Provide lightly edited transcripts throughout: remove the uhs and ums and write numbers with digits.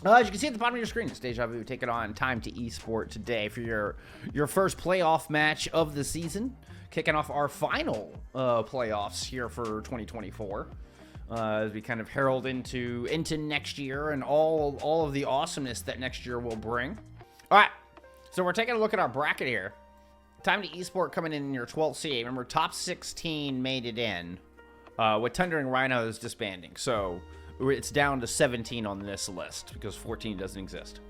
As you can see at the bottom of your screen, it's DejaVu taking on Time to Esport today for your first playoff match of the season. Kicking off our final playoffs here for 2024. As we kind of herald into next year and all of the awesomeness that next year will bring. All right, so we're taking a look at our bracket here. Time to Esport coming in your 12th seed. Remember, top 16 made it in, with Thundering Rhinos disbanding. So it's down to 17 on this list because 14 doesn't exist.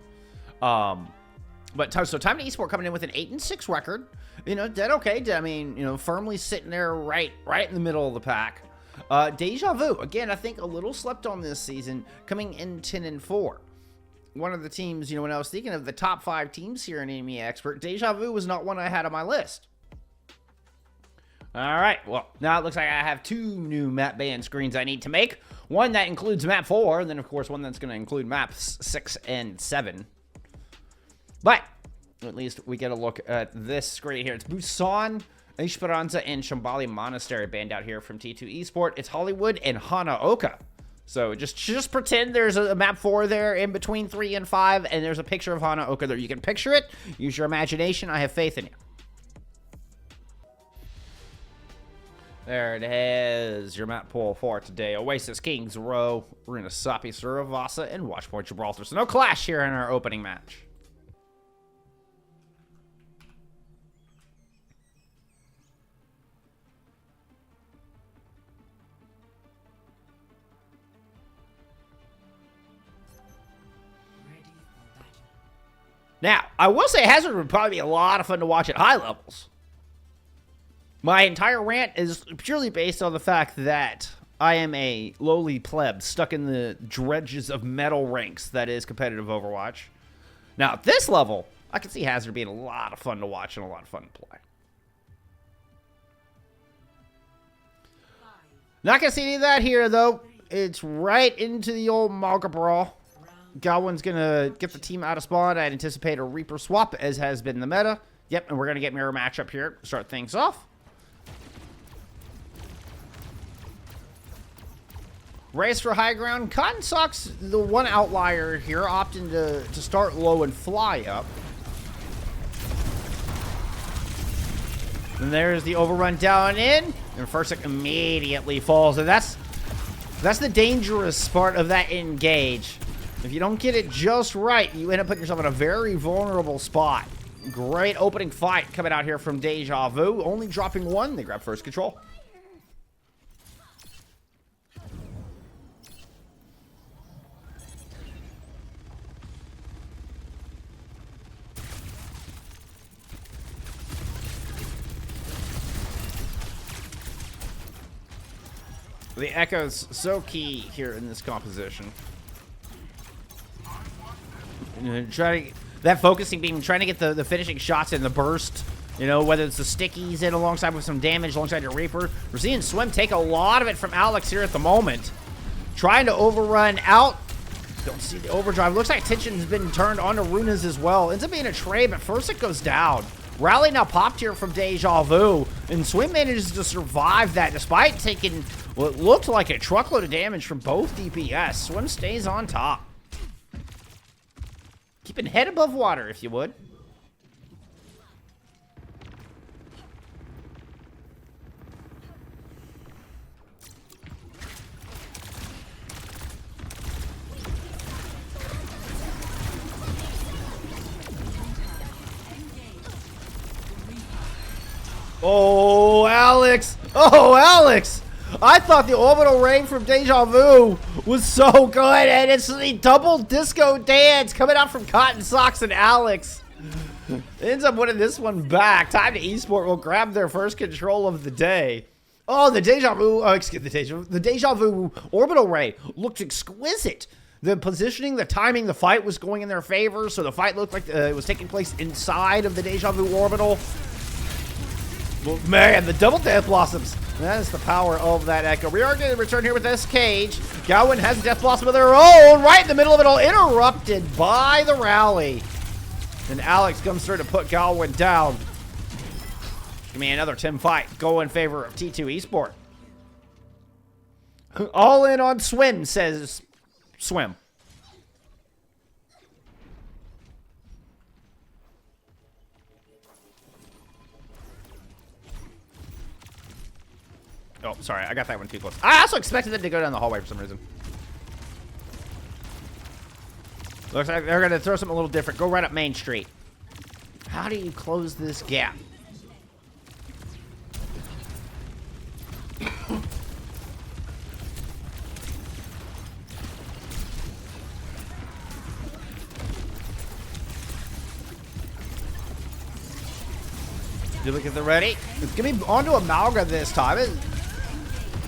So Time to Esport coming in with an 8-6 record. You know, dead okay. I mean, you know, firmly sitting there right in the middle of the pack. DejaVu, again, I think a little slept on this season, coming in 10-4. One of the teams, you know, when I was thinking of the top 5 teams here in EMEA Expert, DejaVu was not one I had on my list. All right, well, now it looks like I have 2 new map ban screens I need to make. One that includes map 4, and then, of course, one that's going to include maps 6 and 7. But at least we get a look at this screen here. It's Busan, Esperanza, and Shambali Monastery banned out here from T2 Esport. It's Hollywood and Hanaoka. So just pretend there's a map 4 there in between 3 and 5, and there's a picture of Hanaoka there. You can picture it. Use your imagination. I have faith in you. There it is. Your map pool for today. Oasis, Kings Row, Runa Sapi, Suravasa, and Watchpoint Gibraltar. So no clash here in our opening match. Now, I will say Hazard would probably be a lot of fun to watch at high levels. My entire rant is purely based on the fact that I am a lowly pleb stuck in the dredges of metal ranks that is competitive Overwatch. Now, at this level, I can see Hazard being a lot of fun to watch and a lot of fun to play. Not going to see any of that here, though. It's right into the old Malga Brawl. Godwin's going to get the team out of spawn. I'd anticipate a Reaper swap, as has been the meta. Yep, and we're going to get mirror matchup here to start things off. Race for high ground. Cotton Socks, the one outlier here, opting to start low and fly up. And there's the overrun down in. And first it immediately falls. And that's the dangerous part of that engage. If you don't get it just right, you end up putting yourself in a very vulnerable spot. Great opening fight coming out here from DejaVu. Only dropping 1. They grab first control. The Echo's so key here in this composition. That focusing beam, trying to get the finishing shots in the burst. You know, whether it's the stickies in alongside with some damage alongside your Reaper. We're seeing Swim take a lot of it from Alex here at the moment. Trying to overrun out. Don't see the overdrive. Looks like attention's been turned onto Runas as well. Ends up being a trade, but first it goes down. Rally now popped here from DejaVu, and Swim manages to survive that despite taking what looked like a truckload of damage from both DPS. Swim stays on top. Keeping head above water, if you would. Oh, Alex! Oh, Alex! I thought the orbital ring from DejaVu was so good, and it's the double disco dance coming out from Cotton Socks and Alex. Ends up winning this one back. Time to Esport will grab their first control of the day. Oh, the DejaVu orbital ray looked exquisite. The positioning, the timing, the fight was going in their favor, so the fight looked like it was taking place inside of the DejaVu orbital. Well, man, the double Death Blossoms. That is the power of that Echo. We are going to return here with this cage. Gowan has a Death Blossom of their own right in the middle of it all, interrupted by the rally. And Alex comes through to put Gowan down. Give me another Tim fight. Go in favor of T2 Esport. All in on Swim, says Swim. Oh, sorry. I got that one too close. I also expected them to go down the hallway for some reason. Looks like they're going to throw something a little different. Go right up Main Street. How do you close this gap? Duplicate the ready. It's going to be onto Amalga this time.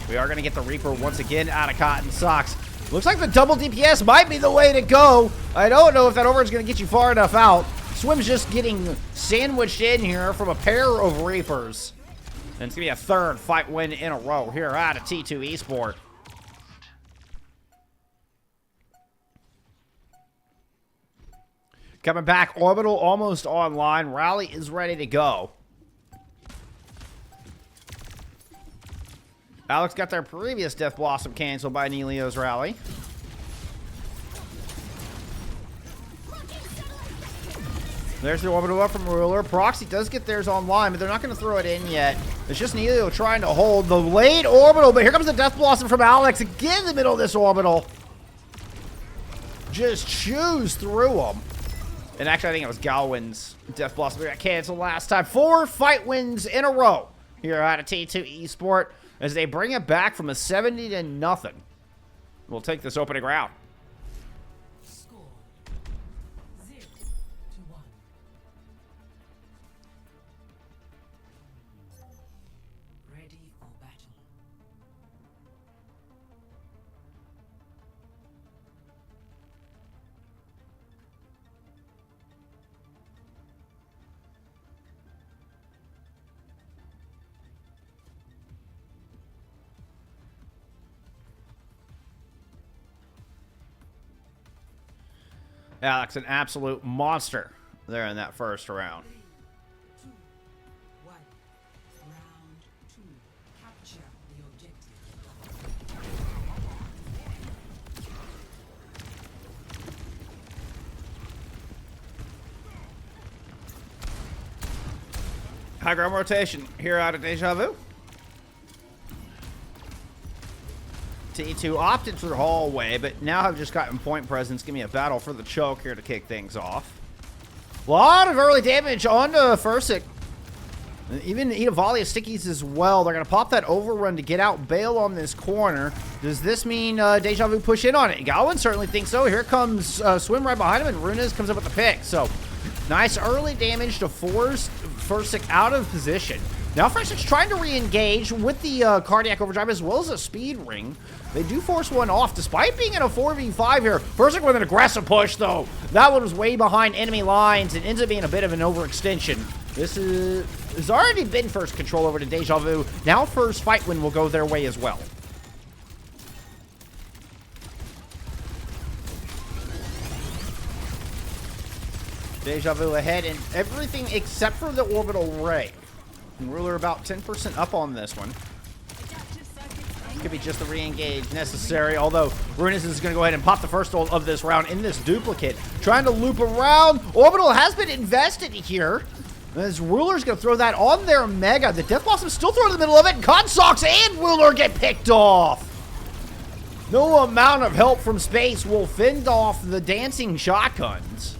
We are going to get the Reaper once again out of Cotton Socks. Looks like the double DPS might be the way to go. I don't know if that over is going to get you far enough out. Swim's just getting sandwiched in here from a pair of Reapers. And it's going to be a third fight win in a row here out of T2 Esport. Coming back, Orbital almost online. Rally is ready to go. Alex got their previous Death Blossom canceled by Nelio's rally. There's the orbital up from Ruler. Proxy does get theirs online, but they're not going to throw it in yet. It's just Nelio trying to hold the late orbital, but here comes the Death Blossom from Alex. Again in the middle of this orbital. Just chews through them. And actually, I think it was Galwin's Death Blossom that got canceled last time. 4 fight wins in a row here out of T2 Esport as they bring it back from a 70-0. We'll take this opening round. Score 0-1. Ready for battle. Alex, an absolute monster there in that first round. 3, 2, 1. Round 2. Capture the objective. High ground rotation here out of DejaVu. T2 opted for the hallway, but now have just gotten point presence. Give me a battle for the choke here to kick things off. A lot of early damage onto FACEIT. Even eat a volley of stickies as well. They're going to pop that overrun to get out bail on this corner. Does this mean DejaVu push in on it? Galwin certainly thinks so. Here comes Swim right behind him, and Runas comes up with the pick. So nice early damage to force FACEIT out of position. Now FACEIT's trying to re-engage with the Cardiac Overdrive as well as a Speed Ring. They do force one off despite being in a 4v5 here. FACEIT with an aggressive push though. That one was way behind enemy lines and ends up being a bit of an overextension. This has already been first control over to DejaVu. Now first fight win will go their way as well. DejaVu ahead in everything except for the orbital ray. And Ruler about 10% up on this one. Could be just the re-engage necessary, although Runas is going to go ahead and pop the first ult of this round in this duplicate. Trying to loop around. Orbital has been invested here. As Ruler's going to throw that on their Mega. The Death Blossom still thrown in the middle of it. And Consox and Ruler get picked off. No amount of help from space will fend off the dancing shotguns.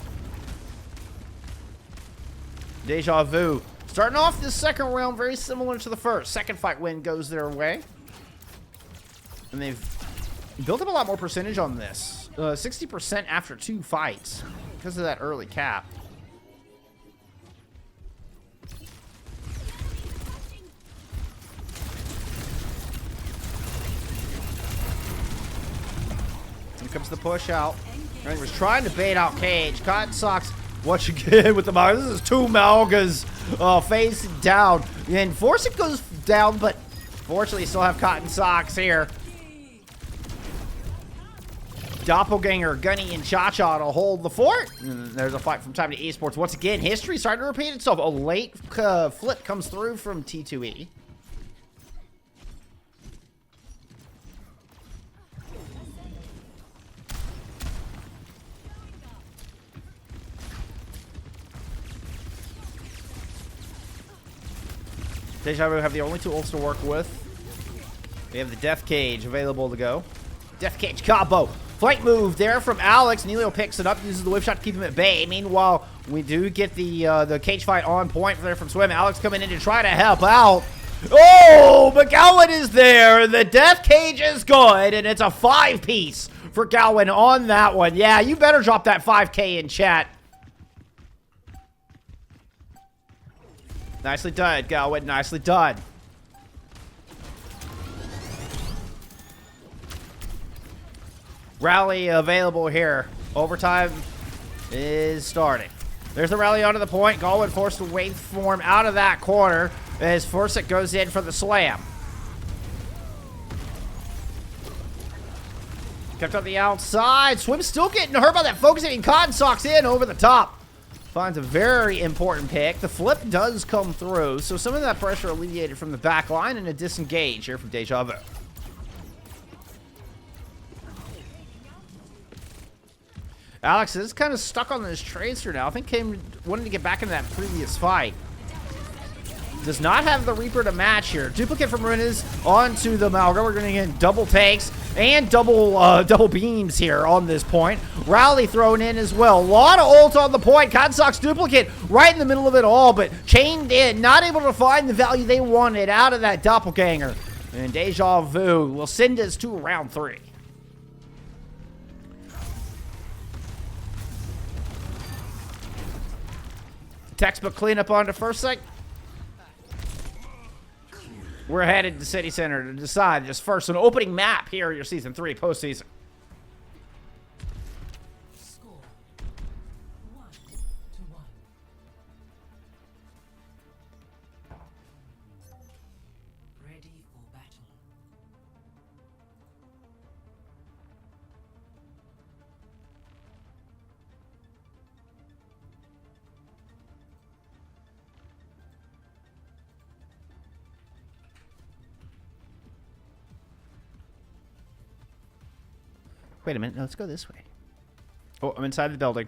DejaVu starting off this second round very similar to the first. Second fight win goes their way. And they've built up a lot more percentage on this. 60% after 2 fights because of that early cap. Here comes the push out. He was trying to bait out Cage. Cotton Socks once again with the Malga. This is 2 Malgas face down. And FACEIT goes down, but fortunately still have Cotton Socks here. Doppelganger, Gunny, and Cha-Cha to hold the fort. And there's a fight from Time to Esports. Once again, history starting to repeat itself. A late flip comes through from T2E. DejaVu have the only 2 ults to work with. We have the Death Cage available to go. Death Cage combo. Flank move there from Alex. Nelio picks it up, uses the whip shot to keep him at bay. Meanwhile, we do get the cage fight on point there from Swim. Alex coming in to try to help out. Oh, but Gowan is there. The Death Cage is good, and it's a 5-piece for Gowan on that one. Yeah, you better drop that 5K in chat. Nicely done, Gowan. Nicely done. Rally available here. Overtime is starting. There's the rally onto the point. Galwin forced to waveform out of that corner as FACEIT goes in for the slam. Kept on the outside. Swim still getting hurt by that focusing. Cotton socks in over the top. Finds a very important pick. The flip does come through, so some of that pressure alleviated from the back line and a disengage here from DejaVu. Alex is kind of stuck on this Tracer now. I think wanted to get back into that previous fight. Does not have the Reaper to match here. Duplicate from Runas onto the Malga. We're going to get double takes and double beams here on this point. Rally thrown in as well. A lot of ult on the point. Cottonsock's duplicate right in the middle of it all, but chained in. Not able to find the value they wanted out of that doppelganger. And DejaVu will send us to round 3. Textbook cleanup onto FACEIT. We're headed to City Center to decide this first an opening map here in your Season 3 postseason. Score 1-1. Ready for battle. Wait a minute. No, let's go this way. Oh, I'm inside the building.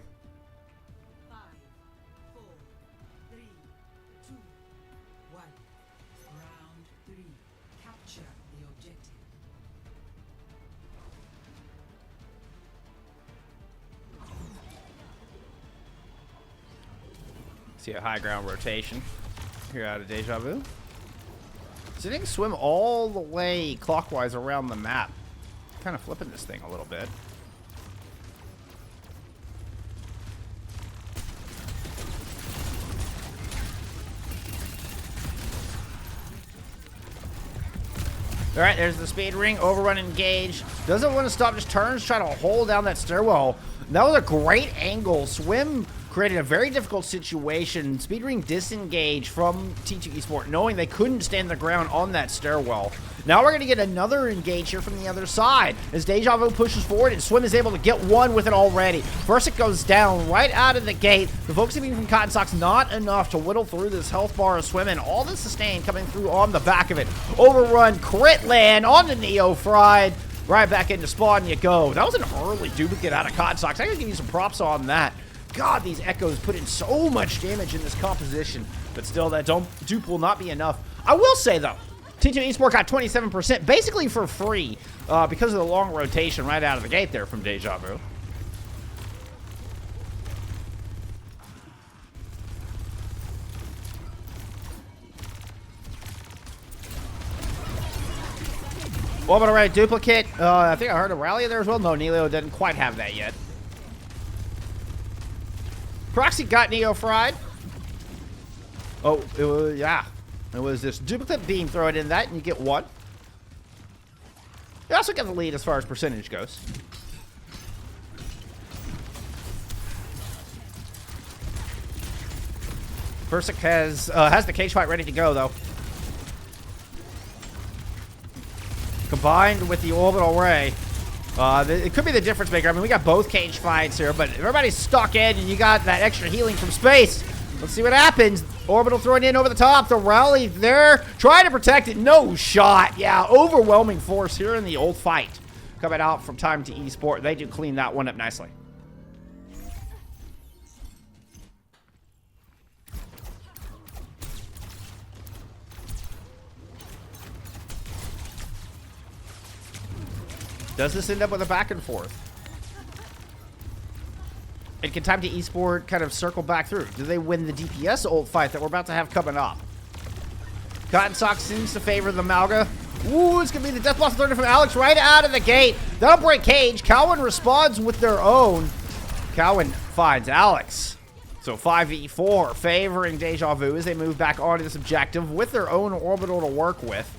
5, 4, 3, 2, 1. Round 3. Capture the objective. See a high ground rotation here out of DejaVu. So they can swim all the way clockwise around the map. Kind of flipping this thing a little bit. All right, there's the speed ring, overrun engage. Doesn't want to stop, just turns, try to hold down that stairwell. That was a great angle. Swim created a very difficult situation. Speed ring disengage from T2 Esport, knowing they couldn't stand the ground on that stairwell. Now we're going to get another engage here from the other side as DejaVu pushes forward and Swim is able to get one with it already. First it goes down right out of the gate. The focusing beam from Cotton Sock's not enough to whittle through this health bar of Swim, and all the sustain coming through on the back of it. Overrun, crit land on the Neo Fried. Right back into spawn you go. That was an early duplicate out of Cotton Socks. I gotta give you some props on that. God, these Echoes put in so much damage in this composition, but still that dupe will not be enough. I will say though, T2 Esport got 27% basically for free because of the long rotation right out of the gate there from DejaVu. Orbital Ray duplicate. I think I heard a rally there as well. No, Nelio didn't quite have that yet. Proxy got Neo fried. Oh, it was, yeah. It was this duplicate beam. Throw it in that and you get one. You also get the lead as far as percentage goes. FACEIT has the cage fight ready to go though. Combined with the orbital ray, it could be the difference maker. I mean, we got both cage fights here, but everybody's stuck in, and you got that extra healing from space. Let's see what happens. Orbital throwing in over the top. The rally there, trying to protect it. No shot. Yeah, overwhelming force here in the old fight. Coming out from Time to Esport. They do clean that one up nicely. Does this end up with a back and forth? And can Time to Esport kind of circle back through? Do they win the DPS ult fight that we're about to have coming up? Cotton Sock seems to favor the Malga. Ooh, it's going to be the Death Blossom Thunder from Alex right out of the gate. That'll break Cage. Cowan responds with their own. Cowan finds Alex. So 5v4 favoring DejaVu as they move back onto this objective with their own orbital to work with.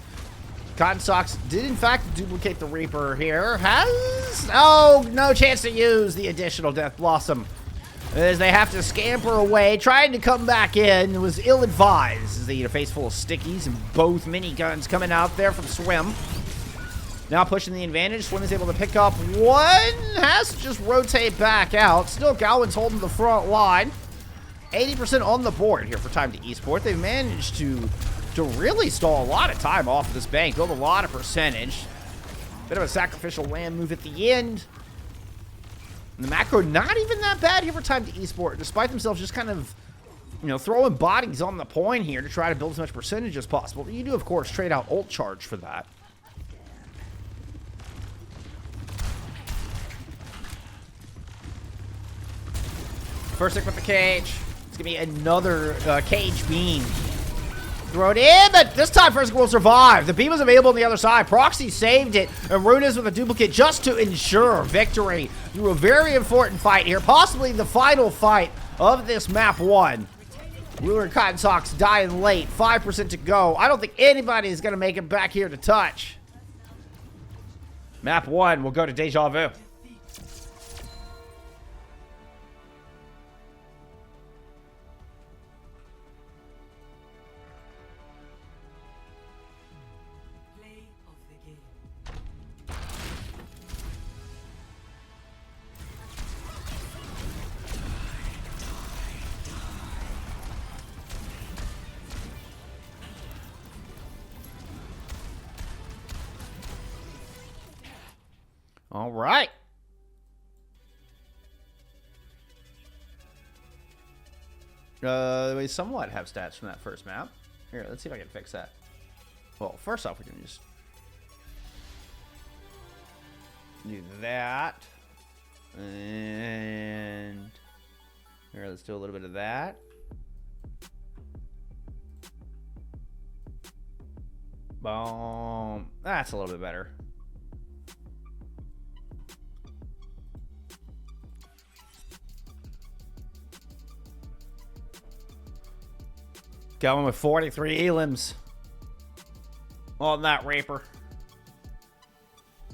Cotton Socks did, in fact, duplicate the Reaper here. Has... oh, no chance to use the additional Death Blossom. As they have to scamper away, trying to come back in. It was ill-advised as they eat a face full of stickies and both miniguns coming out there from Swim. Now pushing the advantage. Swim is able to pick up one. Has to just rotate back out. Still, Gowan's holding the front line. 80% on the board here for Time to Esport. They've managed to really stall a lot of time off of this bank, build a lot of percentage. Bit of a sacrificial land move at the end. And the macro not even that bad here for Time to Esport, despite themselves just kind of, you know, throwing bodies on the point here to try to build as much percentage as possible. You do, of course, trade out ult charge for that. First stick with the cage. It's going to be another cage beam. Throw it in, but this time First will survive. The beam is available on the other side. Proxy saved it, and Runas with a duplicate just to ensure victory through a very important fight here. Possibly the final fight of this map 1. Ruler and Cotton Socks dying late. 5% to go. I don't think anybody is going to make it back here to touch. Map 1 will go to DejaVu. All right. We somewhat have stats from that first map. Here, let's see if I can fix that. Well, first off, we can just do that. And here, let's do a little bit of that. Boom. That's a little bit better. Going with 43 elims on that Reaper.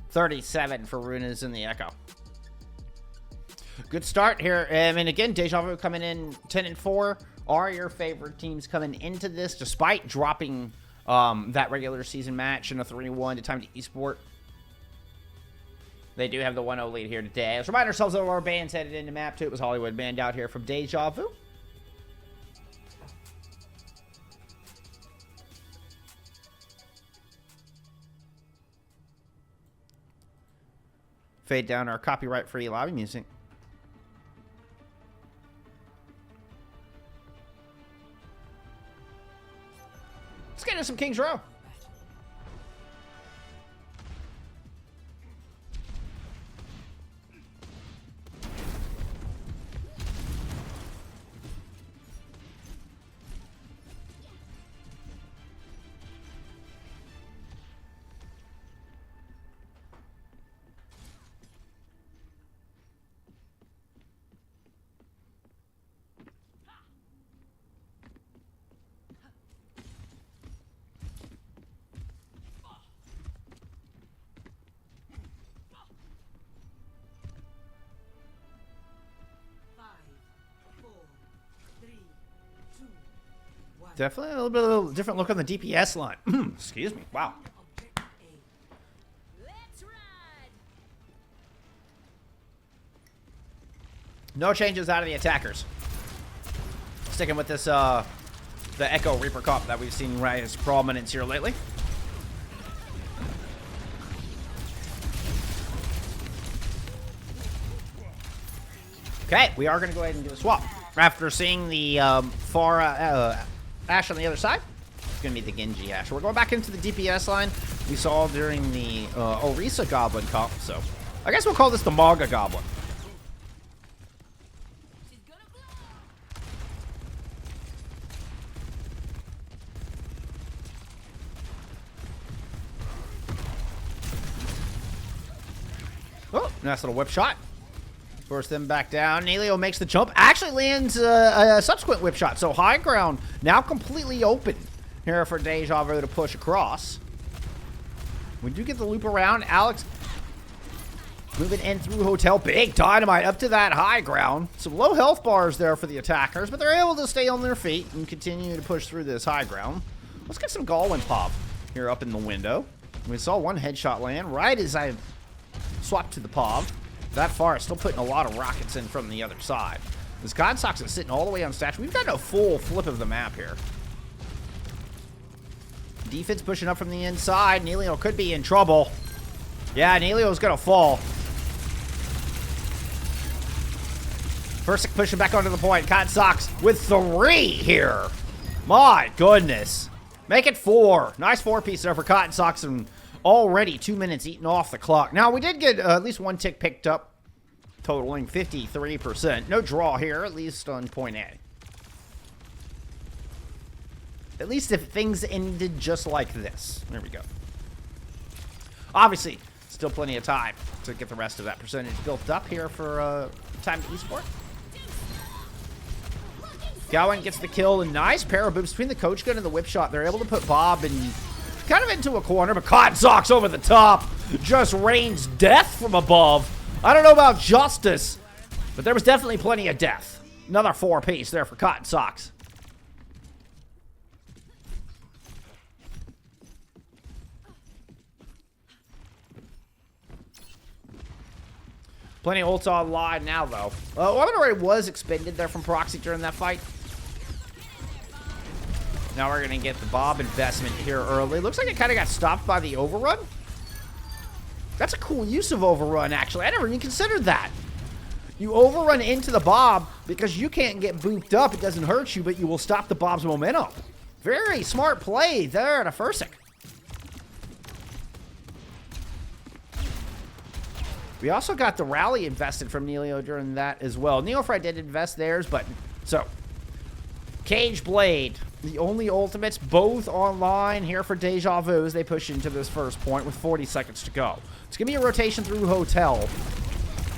37 for Runas and the Echo. Good start here. And again, DejaVu coming in 10-4. Are your favorite teams coming into this despite dropping that regular season match in a 3-1 to Time to Esport? They do have the 1-0 lead here today. Let's remind ourselves of our bands headed into map 2. It was Hollywood Band out here from DejaVu. Fade down our copyright-free lobby music. Let's get into some King's Row. Definitely a little different look on the DPS line. Excuse me. Wow. No changes out of the attackers. Sticking with this, the Echo Reaper comp that we've seen rise prominence here lately. Okay, we are going to go ahead and do a swap. After seeing the Pharah Ashe on the other side, it's going to be the Genji Ashe. We're going back into the DPS line. we saw during the Orisa Goblin Cup. So I guess we'll call this the Maga Goblin. Oh, nice little whip shot. Force them back down. Nelio makes the jump. Actually lands a subsequent whip shot. So high ground now completely open here for DejaVu to push across. We do get the loop around. Alex moving in through Hotel. Big dynamite up to that high ground. Some low health bars there for the attackers, but they're able to stay on their feet and continue to push through this high ground. Let's get some Galwin pop here up in the window. We saw one headshot land right as I swapped to the POV. That far, still putting a lot of rockets in from the other side. This Godsox is sitting all the way on statue. We've got a full flip of the map here. Defense pushing up from the inside. Nelio could be in trouble. Yeah, Nelio's gonna fall. First pushing back onto the point. Godsox with 3 here. My goodness. Make it 4. Nice 4-piece there for Cotton Socks, and already 2 minutes eaten off the clock. Now, we did get at least 1 tick picked up, totaling 53%. No draw here, at least on point A. At least if things ended just like this. There we go. Obviously, still plenty of time to get the rest of that percentage built up here for time to Esport. Gowan gets the kill, and nice pair of booms between the coach gun and the whip shot. They're able to put Bob and kind of into a corner, but Cotton Socks over the top just rains death from above. I don't know about justice, but there was definitely plenty of death. Another 4-piece there for Cotton Socks. Plenty of ults online now, though. Weapon already was expended there from Proxy during that fight. Now we're going to get the Bob investment here early. Looks like it kind of got stopped by the overrun. That's a cool use of overrun, actually. I never even considered that. You overrun into the Bob because you can't get booped up. It doesn't hurt you, but you will stop the Bob's momentum. Very smart play there to Fursick. We also got the rally invested from Nelio during that as well. Neofry did invest theirs, but so Cage Blade, the only ultimates, both online here for DejaVu as they push into this first point with 40 seconds to go. It's going to be a rotation through Hotel.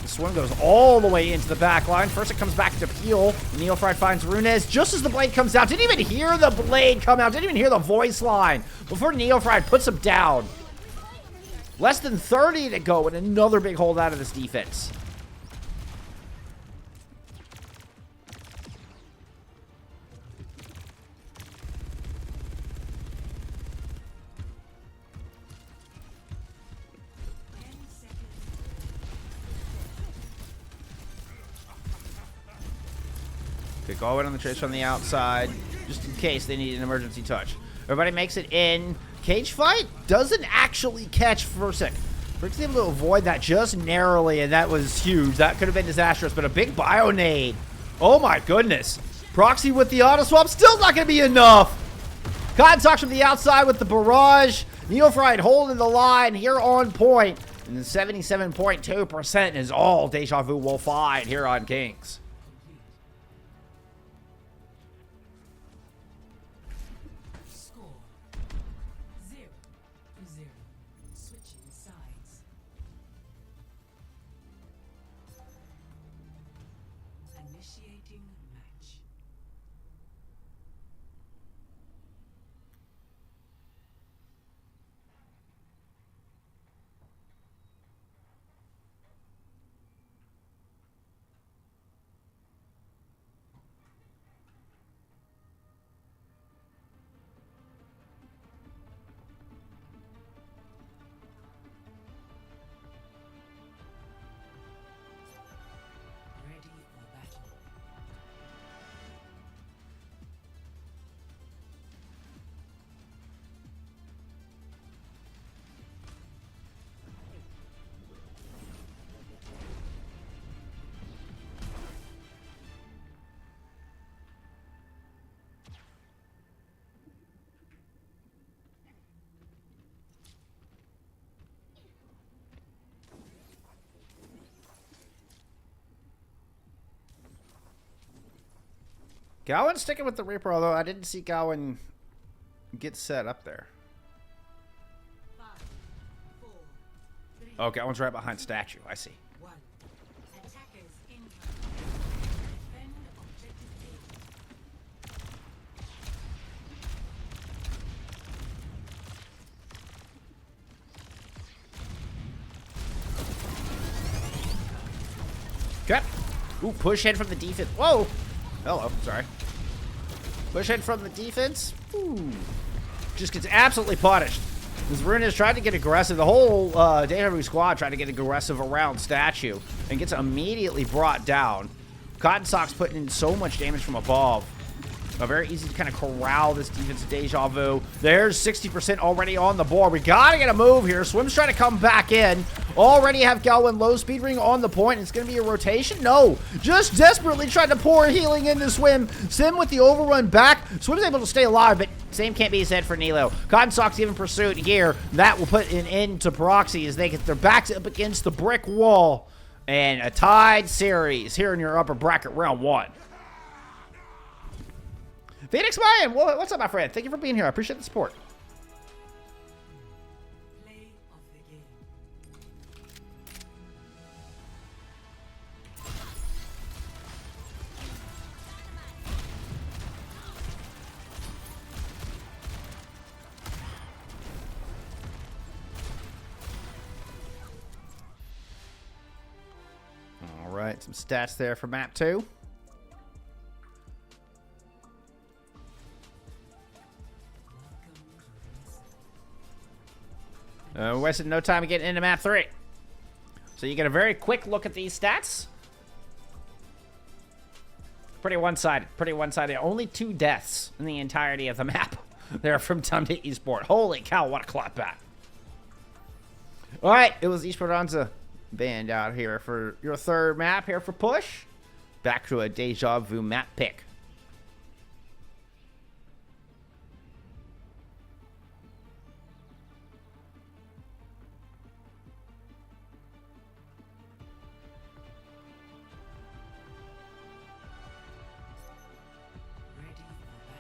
The swim goes all the way into the back line. First it comes back to Peel. Neofried finds Runez just as the blade comes out. Didn't even hear the blade come out. Didn't even hear the voice line before Neofried puts him down. Less than 30 to go and another big hold out of this defense. Okay, go in on the trace from the outside, just in case they need an emergency touch. Everybody makes it in. Cage fight doesn't actually catch Fursick. Fursick's able to avoid that just narrowly, and that was huge. That could have been disastrous, but a big bio nade. Oh my goodness. Proxy with the auto swap, still not going to be enough. Cotton Socks from the outside with the barrage. Neofried holding the line here on point. And the 77.2% is all DejaVu will find here on Kings. Score 0-0. Switching sides. Initiating match. Ready for battle. Gowan sticking with the Reaper, although I didn't see Gowan get set up there. 5, 4, 3, Oh, Gowan's right behind statue. I see. 1. Attackers incoming. Defend objective A. Okay. Ooh, push in from the defense. Whoa. Hello. Sorry. Push in from the defense. Ooh. Just gets absolutely punished. This Rune is trying to get aggressive. The whole DejaVu squad tried to get aggressive around statue and gets immediately brought down. Cotton Sock's putting in so much damage from above. Very easy to kind of corral this defense of DejaVu. There's 60% already on the board. We gotta get a move here. Swim's trying to come back in. Already have Galwin low speed ring on the point. It's gonna be a rotation. No, just desperately trying to pour healing into Swim. Sim with the overrun back. Swim's able to stay alive, but same can't be said for Nilo. Cotton Sock's even pursuit here. That will put an end to Proxy as they get their backs up against the brick wall. And a tied series here in your upper bracket round 1. Phoenix Mayan, what's up, my friend? Thank you for being here. I appreciate the support. Play of the game. All right, some stats there for map 2. Wasted no time getting into map 3. So you get a very quick look at these stats. Pretty one-sided. Pretty one-sided. Only 2 deaths in the entirety of the map. They're from Tom to Esport. Holy cow, what a clap back. Alright, it was Esperanza band out here for your 3rd map here for Push. Back to a DejaVu map pick. Ready for battle.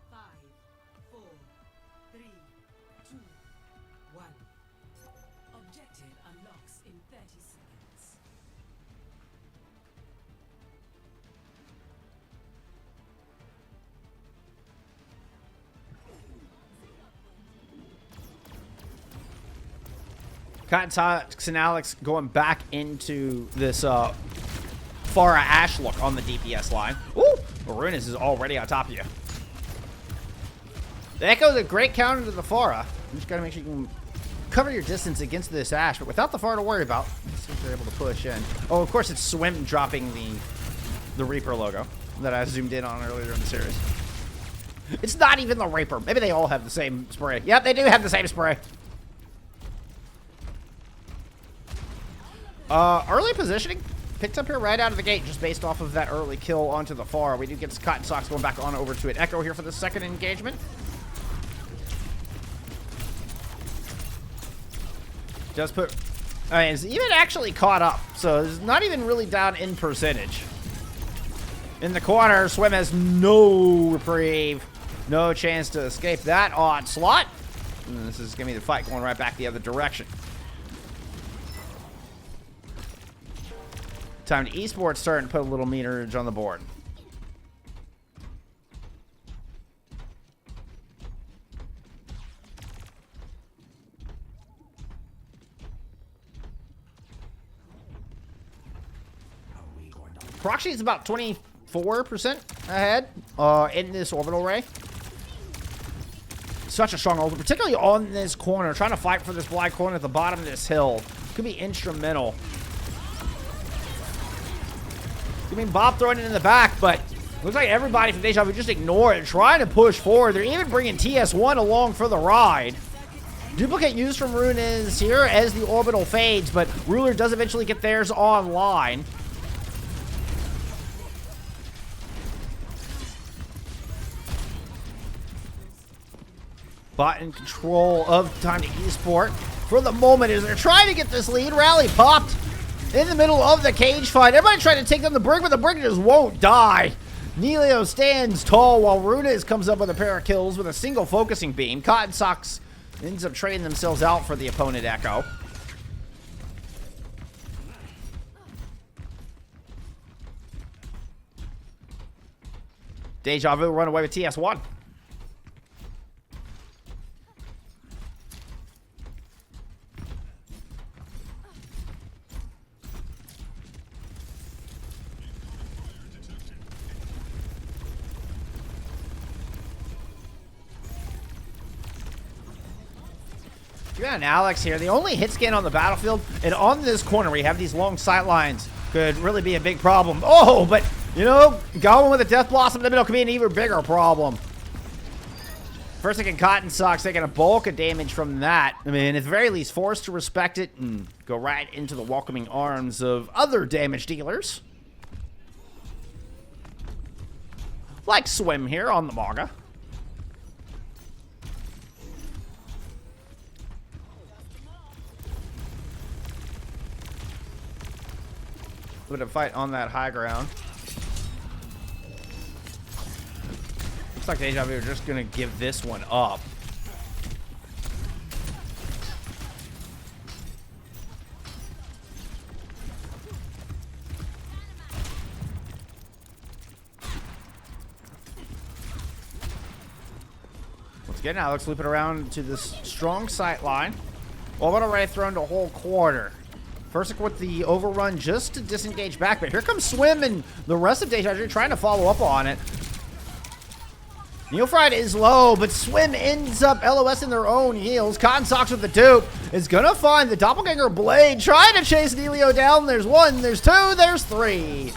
Five, 4, 3, 2, 1. Objective unlocks in 30 seconds. Cotton Sox and Alex going back into this Pharah Ashe look on the DPS line. Ooh, Marunas is already on top of you. The Echo's a great counter to the Pharah. You just gotta make sure you can cover your distance against this Ashe, but without the Pharah to worry about. Let's see if they're able to push in. Oh, of course it's Swim dropping the Reaper logo that I zoomed in on earlier in the series. It's not even the Reaper. Maybe they all have the same spray. Yep, they do have the same spray. Early positioning picked up here right out of the gate just based off of that early kill onto the Pharah. We do get Cotton Sox going back on over to an Echo here for the 2nd engagement. Does put... it's even actually caught up, so it's not even really down in percentage. In the corner, Swim has no reprieve. No chance to escape that onslaught. And this is going to be the fight going right back the other direction. Time to Esport starting to put a little meterage on the board. Proxy is about 24% ahead in this orbital ray. Such a strong orbital, particularly on this corner. Trying to fight for this black corner at the bottom of this hill. Could be instrumental. I mean, Bob throwing it in the back, but looks like everybody from DejaVu just ignore it, trying to push forward. They're even bringing TS1 along for the ride. Duplicate used from Rune is here as the orbital fades, but Ruler does eventually get theirs online. Bot in control of time to Esport for the moment as they're trying to get this lead. Rally popped in the middle of the cage fight. Everybody trying to take down the Brig, but the Brig just won't die. Nelio stands tall while Runes comes up with a pair of kills with a single focusing beam. Cotton Socks ends up trading themselves out for the opponent Echo. DejaVu run away with TS1. You got an Alex here, the only hit scan on the battlefield, and on this corner we have these long sight lines. Could really be a big problem. Oh, but, you know, going with a Death Blossom in the middle could be an even bigger problem. First again, Cotton Socks taking a bulk of damage from that. I mean, at the very least, forced to respect it and go right into the welcoming arms of other damage dealers. Like Swim here on the Maga. A bit of fight on that high ground. Looks like DejaVu are just gonna give this one up. Once again, Alex looping around to this strong sight line. Orbital Ray thrown to a whole quarter. First with the overrun just to disengage back, but here comes Swim and the rest of DejaVu trying to follow up on it. Neofried is low, but Swim ends up LOS in their own heals. Cotton Socks with the dupe is gonna find the Doppelganger Blade, trying to chase Nelio down. There's one, there's two, there's three.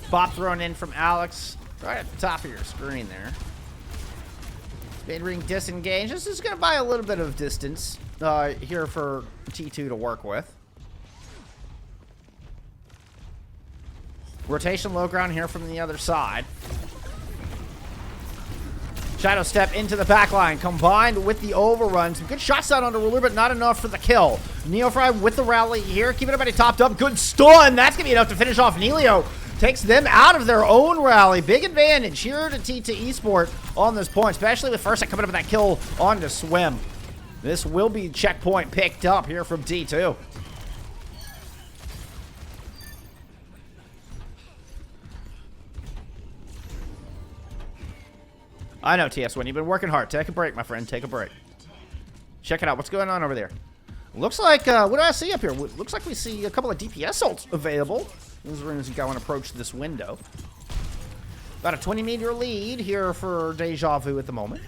Bop thrown in from Alex, right at the top of your screen there. Speed ring disengage. This is going to buy a little bit of distance here for T2 to work with. Rotation low ground here from the other side. Shadow step into the back line, combined with the overrun. Some good shots out onto Ruler, but not enough for the kill. Neofry with the rally here, keeping everybody topped up. Good stun. That's going to be enough to finish off Nelio. Takes them out of their own rally. Big advantage here to T2 Esport on this point, especially with FACEIT coming up with that kill onto Swim. This will be checkpoint picked up here from T2. I know, TS1, you've been working hard. Take a break, my friend. Take a break. Check it out. What's going on over there? Looks like, what do I see up here? Looks like we see a couple of DPS ults available. As soon as you go and approach this window. About a 20-meter lead here for DejaVu at the moment.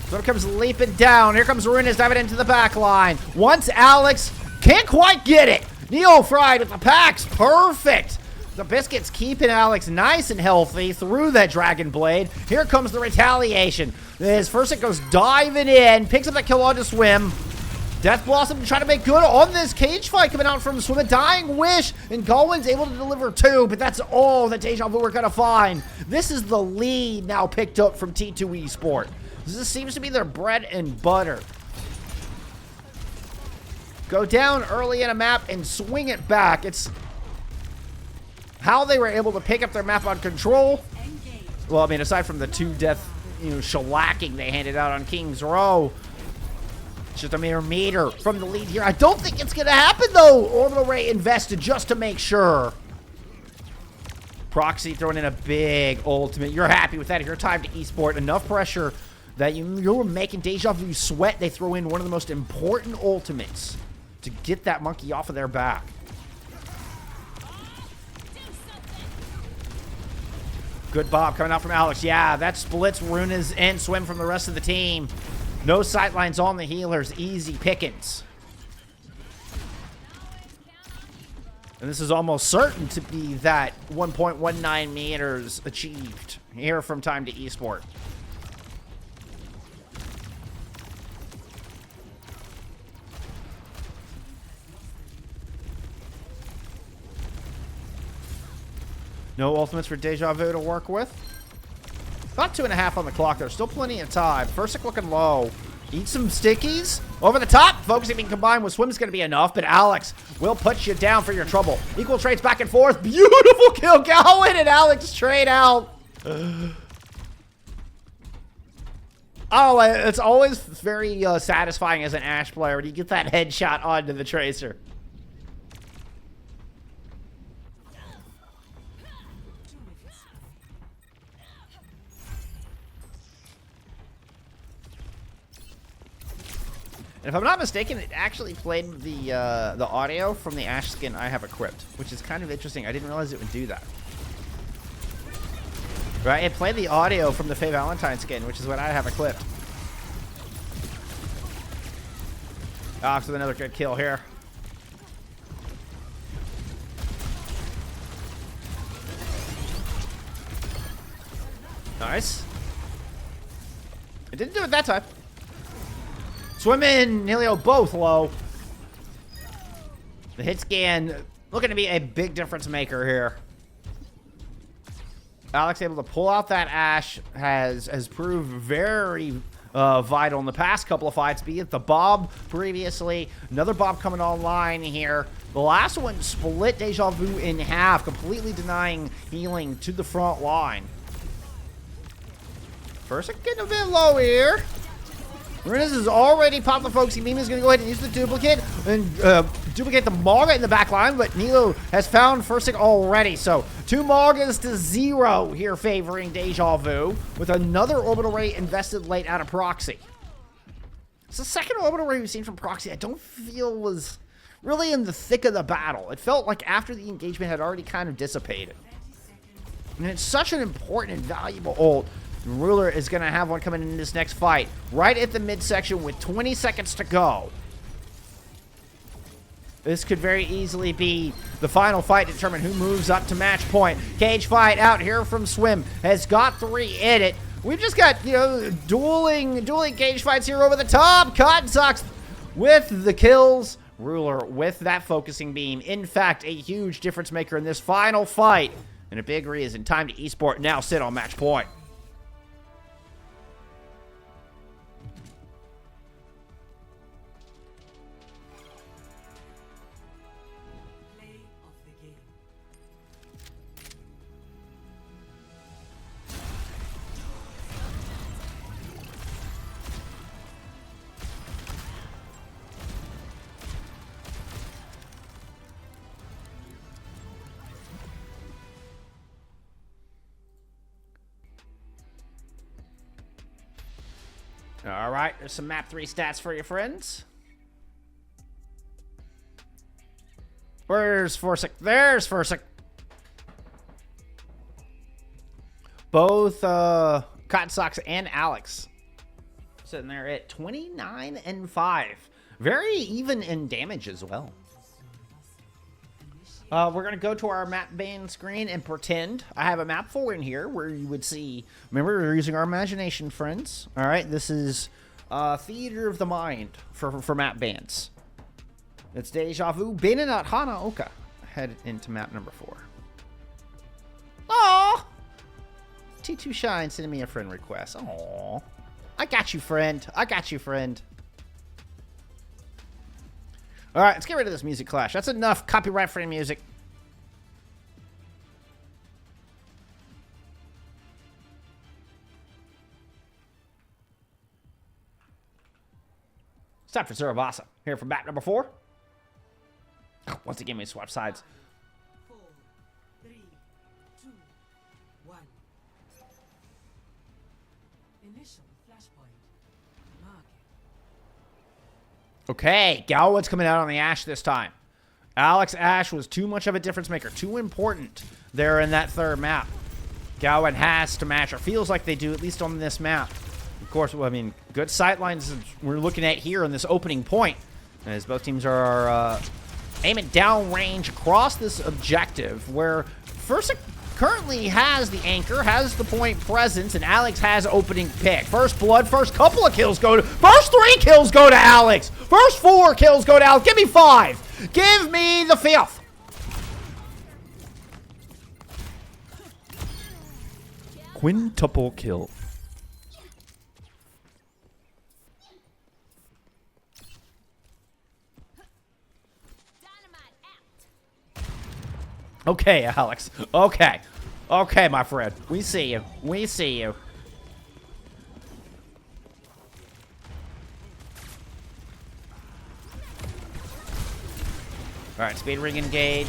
So it comes leaping down. Here comes Runes diving into the back line. Once Alex can't quite get it. Neofried with the packs. Perfect. The Biscuits keeping Alex nice and healthy through that Dragon Blade. Here comes the retaliation. As FACEIT goes diving in. Picks up that kill onto Swim. Death Blossom trying to make good on this cage fight coming out from Swim. A dying wish, and Galwin's able to deliver two, but that's all that DejaVu are gonna find. This is the lead now picked up from T2 Esport. This seems to be their bread and butter. Go down early in a map and swing it back. It's how they were able to pick up their map on control. Well, I mean, aside from the two death, shellacking they handed out on King's Row. Just a mere meter from the lead here. I don't think it's going to happen, though. Orbital Ray invested just to make sure. Proxy throwing in a big ultimate. You're happy with that. If you're time to Esport, enough pressure that you're making DejaVu sweat. They throw in one of the most important ultimates to get that monkey off of their back. Good Bob coming out from Alex. Yeah, that splits Runes and Swim from the rest of the team. No sightlines on the healers. Easy pickings. And this is almost certain to be that 1.19 meters achieved here from Time to Esport. No ultimates for DejaVu to work with. About 2.5 on the clock. There's still plenty of time. FACEIT looking low. Eat some stickies. Over the top. Focusing being combined with swim is going to be enough, but Alex will put you down for your trouble. Equal trades back and forth. Beautiful kill. Gowan and Alex trade out. Oh, it's always very satisfying as an Ashe player when you get that headshot onto the Tracer. And if I'm not mistaken, it actually played the audio from the Ashe skin I have equipped, which is kind of interesting. I didn't realize it would do that. Right, it played the audio from the Faye Valentine skin, which is what I have equipped. Ox with another good kill here. Nice. It didn't do it that time. Swim in, Nilio both low. The hit scan looking to be a big difference maker here. Alex able to pull out that Ashe has proved very vital in the past couple of fights, be it the Bob previously, another Bob coming online here. The last one split DejaVu in half, completely denying healing to the front line. First, getting a bit low here. Rennes has already popped the focusing beam. He's going to go ahead and use the duplicate and duplicate the Marga in the back line, but Nilo has found FACEIT already. So 2 Margas to 0 here favoring DejaVu with another orbital ray invested late out of Proxy. It's the second orbital ray we've seen from Proxy I don't feel was really in the thick of the battle. It felt like after the engagement had already kind of dissipated. And it's such an important and valuable ult. Ruler is going to have one coming in this next fight. Right at the midsection with 20 seconds to go. This could very easily be the final fight to determine who moves up to match point. Cage fight out here from Swim. Has got 3 in it. We've just got, you know, dueling cage fights here over the top. Cotton Socks with the kills. Ruler with that focusing beam. In fact, a huge difference maker in this final fight. And a big reason. Time to Esport now sit on match point. All right, there's some map 3 stats for you, friends. Where's FACEIT? There's FACEIT. Both Cotton Socks and Alex sitting there at 29 and 5. Very even in damage as well. We're going to go to our map ban screen and pretend I have a map 4 in here where you would see, remember, we're using our imagination, friends. All right, this is theater of the mind for map bans. It's DejaVu, banning out Hanaoka. Head into map number 4. Aww! T2 Shine sending me a friend request. Aww. I got you, friend. I got you, friend. All right, let's get rid of this music clash. That's enough copyright-free music. It's time for Zurabasa. Here for map number 4. Oh, once again, we swap sides. 4, 3, 2, 1. Initial flashpoint. Mark it. Okay, Galwood's coming out on the Ashe this time. Alex Ashe was too much of a difference maker, too important there in that third map. Galwood has to match, or feels like they do, at least on this map. Of course, well, I mean, good sight lines we're looking at here in this opening point, as both teams are Aim it downrange across this objective where First currently has the anchor, has the point presence, and Alex has opening pick. First blood, first couple of kills go to, first 3 kills go to Alex. First 4 kills go to Alex. Give me 5. Give me the 5th. Quintuple kill. Okay, Alex. Okay. Okay, my friend. We see you. We see you. Alright, speed ring engage.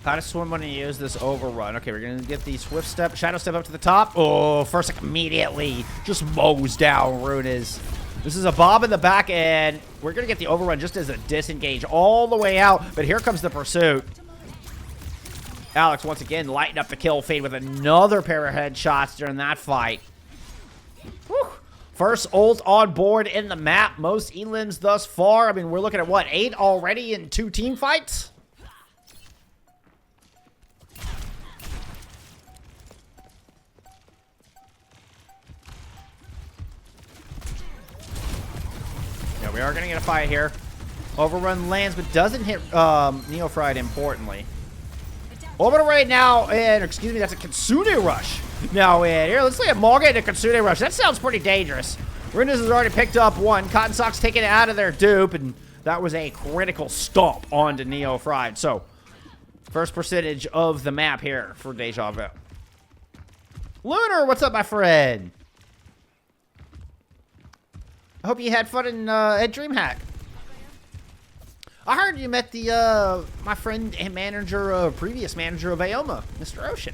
How to swim when you use this overrun. Okay, we're gonna get the swift step, shadow step up to the top. Oh, first immediately just mows down Runas. This is a bob in the back, and we're going to get the overrun just as a disengage all the way out. But here comes the pursuit. Alex, once again, lighting up the kill feed with another pair of headshots during that fight. Whew. First ult on board in the map. Most elims thus far. I mean, we're looking at, what, 8 already in 2 team fights? We are going to get a fight here. Overrun lands, but doesn't hit Neofried importantly. Orbital right now, and excuse me, that's a Kitsune Rush. Now, here, let's look at Morgan and a Kitsune Rush. That sounds pretty dangerous. Runas has already picked up 1. Cotton Sock's taking it out of their dupe, and that was a critical stomp onto Neofried. So, first percentage of the map here for DejaVu. Lunar, what's up, my friend? I hope you had fun in at DreamHack. I heard you met the my friend and manager, previous manager of EMEA, Mr. Ocean.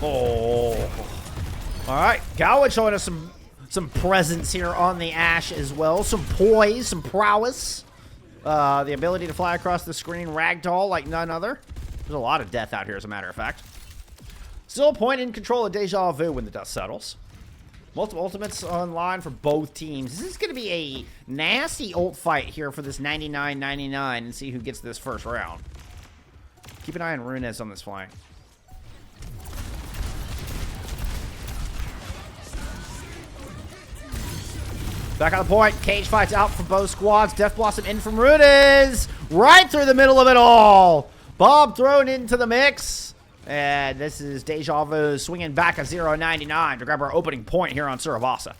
Oh, all right. Gowan showing us some presence here on the Ashe as well. Some poise, some prowess. The ability to fly across the screen, ragdoll like none other. There's a lot of death out here, as a matter of fact. Still a point in control of DejaVu when the dust settles. Multiple ultimates online for both teams. This is going to be a nasty ult fight here for this 99-99 and see who gets this first round. Keep an eye on Runes on this flank. Back on the point. Cage fights out for both squads. Death Blossom in from Runes. Right through the middle of it all. Bob thrown into the mix. And this is DejaVu swinging back a 0.99 to grab our opening point here on Surabasa.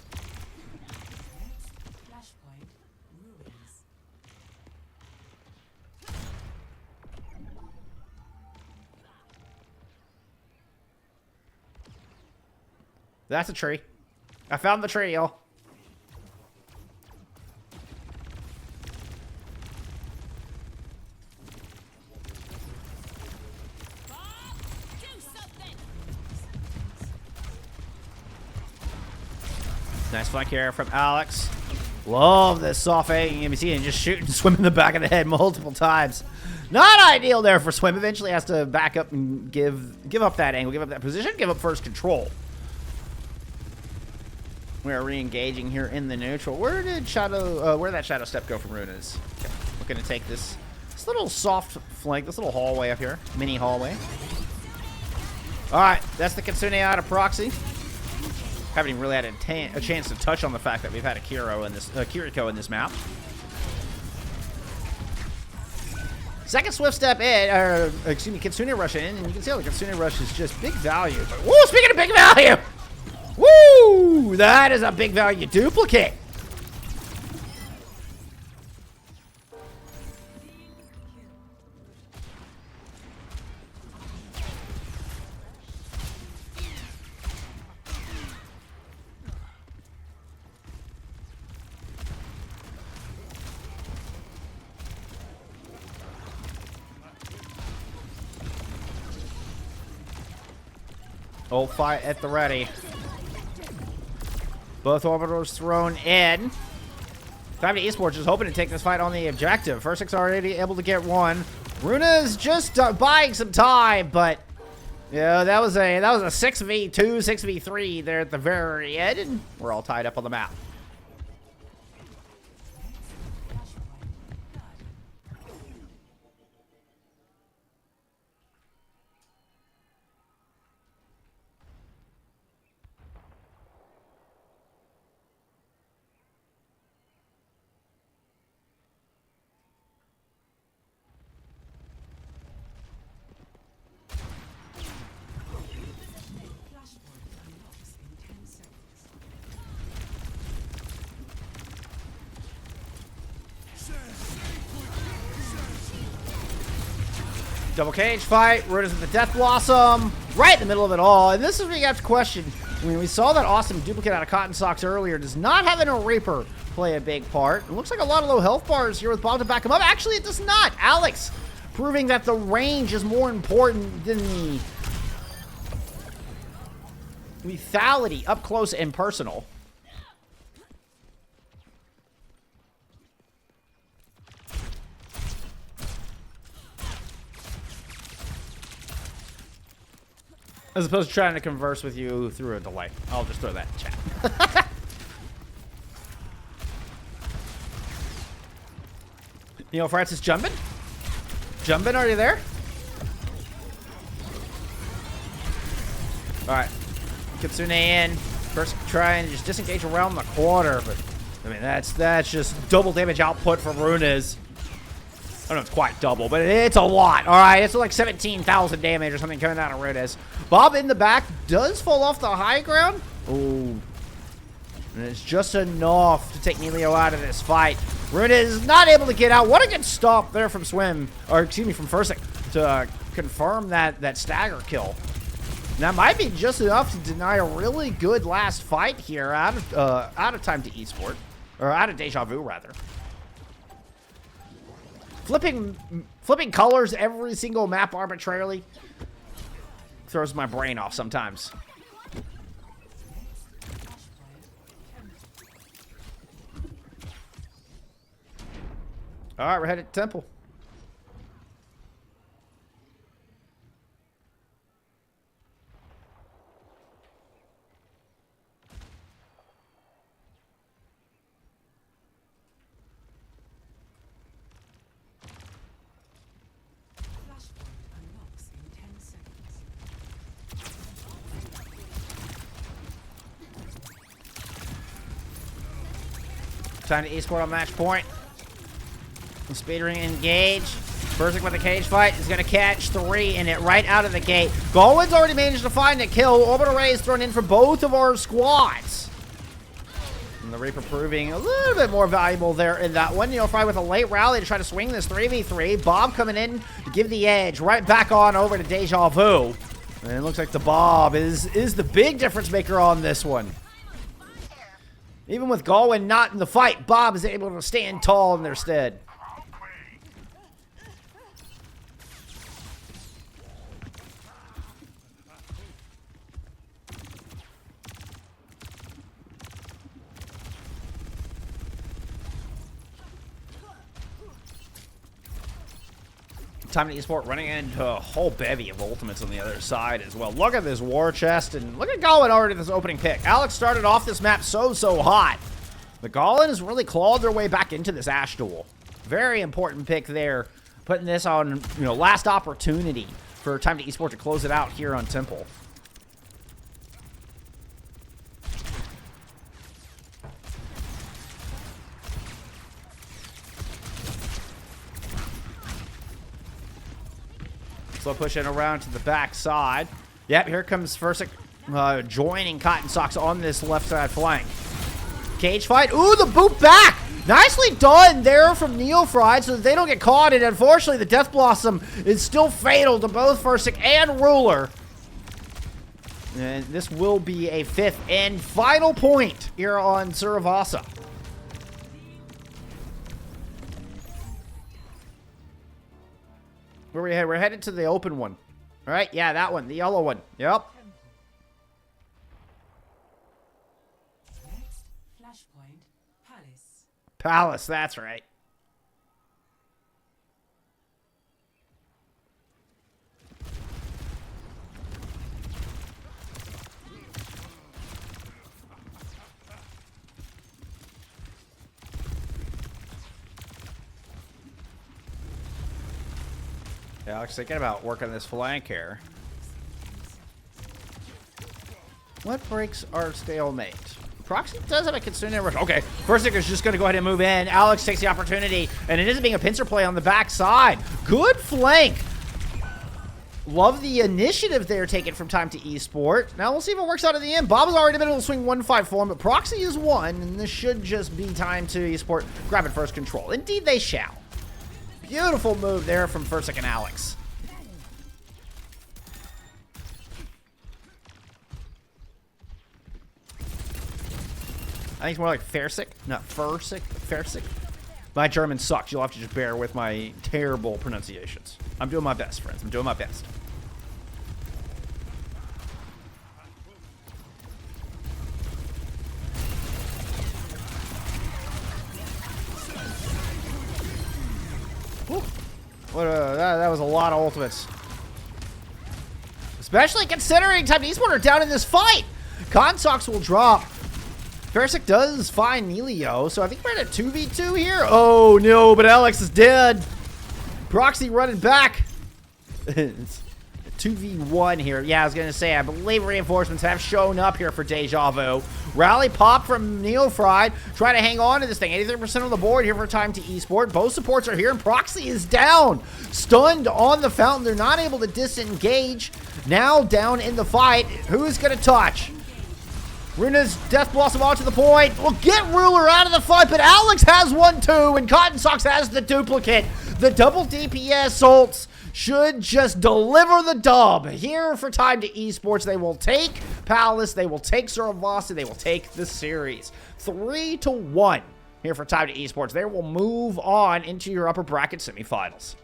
That's a tree. I found the tree, y'all. Nice flank here from Alex. Love this soft aiming NBC and just shooting Swim in the back of the head multiple times. Not ideal there for Swim. Eventually has to back up and give up that angle, give up that position, give up first control. We are re-engaging here in the neutral. Where did Shadow? Where did that Shadow Step go from Runas? Okay. Looking to take this little soft flank, this little hallway up here, mini hallway. All right, that's the Kitsune out of proxy. Haven't even really had a chance to touch on the fact that we've had a Kiriko in this map. Second swift step in, or excuse me, Kitsune Rush in, and you can see how the Kitsune Rush is just big value. But, woo, speaking of big value, woo, that is a big value duplicate. Old fight at the ready. Both orbitals thrown in. Time to Esport just hoping to take this fight on the objective. FACEIT's already able to get one. Runa's just buying some time, but yeah, that was a 6v2, 6v3 there at the very end, and we're all tied up on the map. Double cage fight, Runa's with the Death Blossom, right in the middle of it all. And this is where you have to question, when we saw that awesome duplicate out of Cotton Socks earlier, does not having a Reaper play a big part? It looks like a lot of low health bars here with Bob to back him up. Actually, it does not. Alex proving that the range is more important than the lethality up close and personal. As opposed to trying to converse with you through a delay. I'll just throw that in chat. Neil Francis jumping? Jumping, are you there? Alright. Kitsune in. First trying to just disengage around the corner, but I mean that's just double damage output from Runas. I don't know if it's quite double, but it's a lot. All right, it's like 17,000 damage or something coming out of Runas. Bob in the back does fall off the high ground. Ooh. And it's just enough to take Nelio out of this fight. Runas is not able to get out. What a good stop there from Swim, or excuse me, from FACEIT to confirm that stagger kill. And that might be just enough to deny a really good last fight here out of time to Esport, or out of DejaVu rather. Flipping colors every single map arbitrarily throws my brain off sometimes. All right, we're headed to Temple. Time to Esport on match point. Speedring engage. FACEIT with the cage fight is going to catch 3 in it right out of the gate. Galwin's already managed to find a kill. Orbital Ray is thrown in for both of our squads. And the Reaper proving a little bit more valuable there in that one. Fry with a late rally to try to swing this 3v3. Bob coming in to give the edge right back on over to DejaVu. And it looks like the Bob is the big difference maker on this one. Even with Galwin not in the fight, Bob is able to stand tall in their stead. Time to Esport running into a whole bevy of ultimates on the other side as well. Look at this war chest, and look at Galwin already this opening pick. Alex started off this map so hot. The Galwin has really clawed their way back into this Ashe duel. Very important pick there. Putting this on, last opportunity for Time to Esport to close it out here on Temple. Slow pushing around to the back side. Yep, here comes FACEIT joining Cotton Socks on this left side flank. Cage fight. Ooh, the boot back. Nicely done there from Neofried so that they don't get caught. And unfortunately, the Death Blossom is still fatal to both FACEIT and Ruler. And this will be a 5th and final point here on Suravasa. Where we head? We're headed to the open one. All right, yeah, that one, the yellow one. Yep. Next, Flashpoint, Palace. Palace, that's right. Yeah, Alex, thinking about working this flank here. What breaks our stalemate? Proxy does have a consistent rush. Okay, FACEIT is just going to go ahead and move in. Alex takes the opportunity, and it is being a pincer play on the backside. Good flank. Love the initiative they're taking from time to Esport. Now we'll see if it works out in the end. Bob has already been able to swing 1-5 for him, but Proxy is one, and this should just be time to Esport grabbing first control. Indeed, they shall. Beautiful move there from FACEIT and Alex. I think it's more like FACEIT, not FACEIT. FACEIT. My German sucks. You'll have to just bear with my terrible pronunciations. I'm doing my best, friends. I'm doing my best. Whew. That was a lot of ultimates. Especially considering Time to Esport are down in this fight. Consocks will drop. FACEIT does find Nelio, so I think we're at a 2v2 here. Oh, no, but Alex is dead. Proxy running back. It's 2v1 here. Yeah, I was going to say, I believe reinforcements have shown up here for DejaVu. Rally pop from Neofried. Trying to hang on to this thing. 83% on the board here for Time to Esport. Both supports are here, and Proxy is down. Stunned on the fountain. They're not able to disengage. Now down in the fight. Who's going to touch? Runa's Death Blossom on to the point. We'll get Ruler out of the fight, but Alex has one too, and Cotton Socks has the duplicate. The double DPS ults should just deliver the dub. Here for Time to Esports, they will take Palace, they will take Suravasi, they will take the series. 3-1 here for Time to Esports. They will move on into your upper bracket semifinals.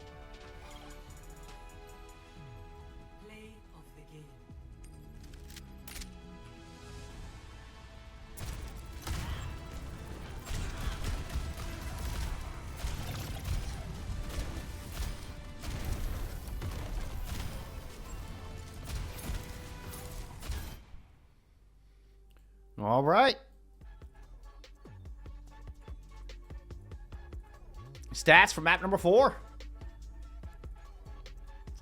All right. Stats for map number 4.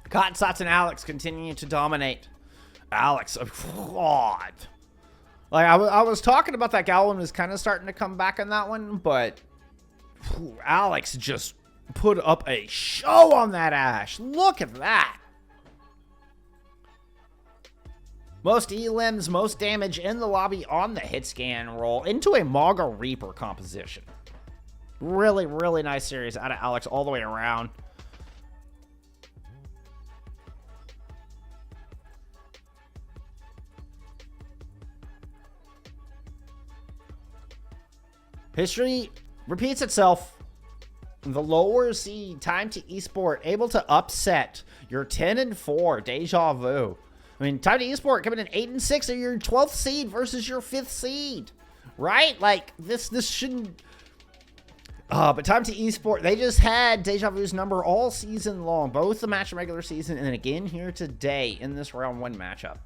Cotton Sots and Alex continue to dominate. Alex, God. Like, I was talking about that Goblin is kind of starting to come back on that one, but Alex just put up a show on that Ashe. Look at that. Most elims, most damage in the lobby on the hit scan roll into a Maga Reaper composition. Really, really nice series out of Alex all the way around. History repeats itself. The lower seed Time to Esport able to upset your 10-4 DejaVu. I mean, Time to Esport coming in 8-6, or your 12th seed versus your 5th seed, right? Like, this shouldn't... but Time to Esport, they just had DejaVu's number all season long, both the match in regular season and then again here today in this round 1 matchup.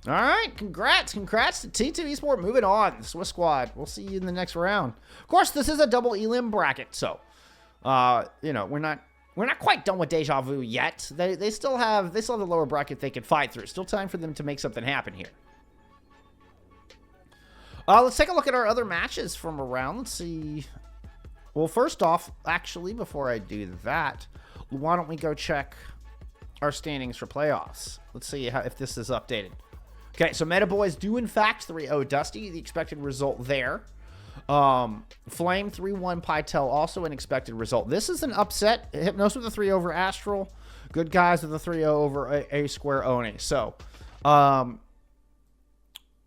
All right, congrats to T2 Esport moving on. The Swiss squad, we'll see you in the next round. Of course, this is a double elim bracket, so, you know, we're not quite done with DejaVu yet. They still have the lower bracket they can fight through. Still time for them to make something happen here. Let's take a look at our other matches from around. Let's see. Well, first off, actually, before I do that, why don't we go check our standings for playoffs? Let's see if this is updated. Okay, so Meta Boys do in fact 3-0 Dusty, the expected result there. Flame 3-1 Pytel, also an expected result. This is an upset. Hypnos with a 3 over Astral. Good Guys with a 3-0 over A Square Oni. So,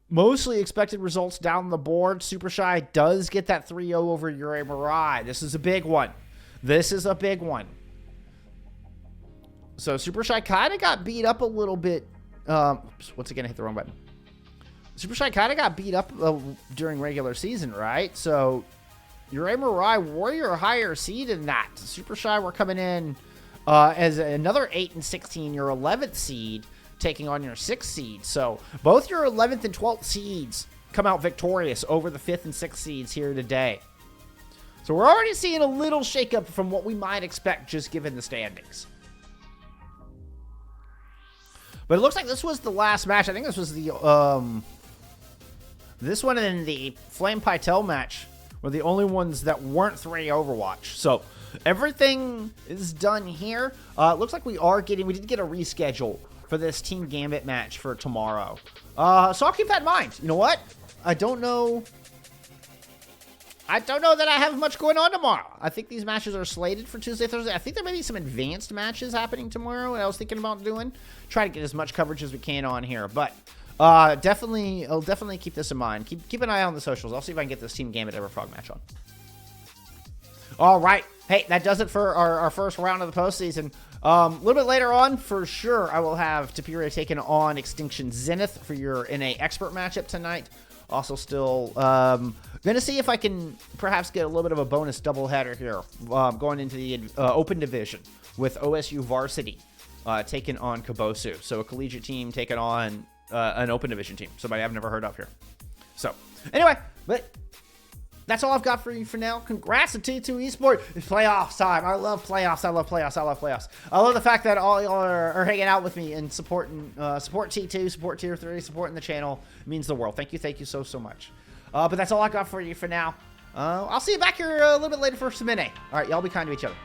mostly expected results down the board. Super Shy does get that 3-0 over Ure Mirai. This is a big one. So Super Shy kind of got beat up a little bit. Once again, I hit the wrong button. Super Shy kind of got beat up during regular season, right? So Your Samurai Warrior higher seed in that. Super Shy, we're coming in as another 8 and 16, your 11th seed, taking on your 6th seed. So both your 11th and 12th seeds come out victorious over the 5th and 6th seeds here today. So we're already seeing a little shakeup from what we might expect just given the standings. But it looks like this was the last match. I think this was the this one and the Flame Pytel match were the only ones that weren't 3 Overwatch. So everything is done here. It looks like we did get a reschedule for this Team Gambit match for tomorrow. So I'll keep that in mind. You know what? I don't know that I have much going on tomorrow. I think these matches are slated for Tuesday, Thursday. I think there may be some advanced matches happening tomorrow. I was thinking about doing. Try to get as much coverage as we can on here. But I'll definitely keep this in mind. Keep an eye on the socials. I'll see if I can get this Team Gambit Everfrog match on. All right. Hey, that does it for our first round of the postseason. A little bit later on, for sure, I will have Tapira taking on Extinction Zenith for your NA Expert matchup tonight. Also still going to see if I can perhaps get a little bit of a bonus doubleheader here going into the Open Division with OSU Varsity taking on Kabosu. So a collegiate team taking on an Open Division team, somebody I've never heard of here. So anyway, but that's all I've got for you for now. Congrats to T2 Esport. It's playoffs time. I love playoffs. I love playoffs. I love the fact that all y'all are hanging out with me and supporting support T2, support Tier 3, supporting the channel. It means the world. Thank you so much. But that's all I got for you for now. I'll see you back here a little bit later for some NA. All right, y'all be kind to each other.